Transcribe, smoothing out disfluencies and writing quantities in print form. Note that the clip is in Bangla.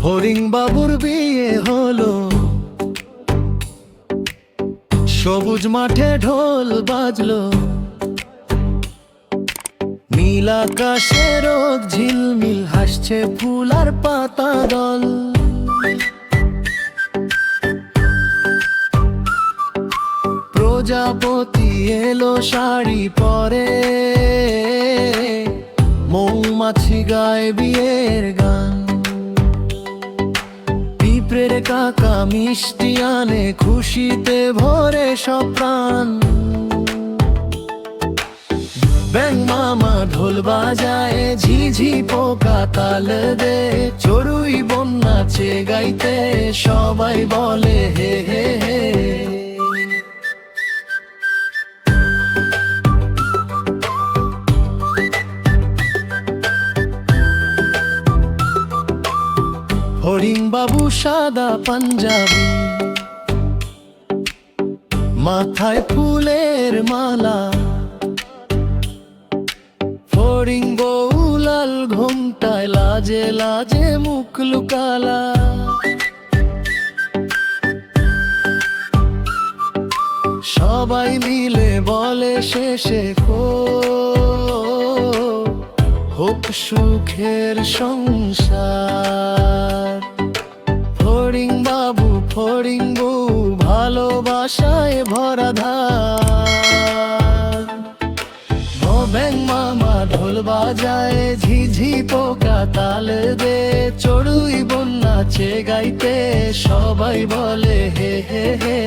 ফড়িং বাবুর বিয়ে হলো, সবুজ মাঠে ঢোল বাজলো, নীল আকাশে রোদ ঝিলমিল, হাসছে ফুল আর পাতা দল। প্রজাপতি এলো শাড়ি পরে, মৌমাছি গায় বিয়ের গান। পিঁপড়ের কাকা মিষ্টি আনে, খুশিতে ভরে সব প্রাণ। ব্যাঙ মামা ঢোল বাজায়, ঝিঝি পোকা তাল দে, চড়ুই বোন নাচে গাইতে, সবাই বলে হে হে হে। ফড়িং বাবু সাদা পাঞ্জাবি, মাথায় ফুলের মালা, ফড়িং বউ লাল ঘোমটায়, লাজে লাজে মুখ লুকালা। সবাই মিলে বলে শেষে হোক সুখের সংসার। ফড়িং বাবু ফড়িং বউ ভালোবাসায় ভরা ধার। ব্যাঙ মামা ঢোল বাজায়, ঝিঝি পোকা তাল দে, চড়ুই বোন নাচে গাইতে, সবাই বলে হে হে হে।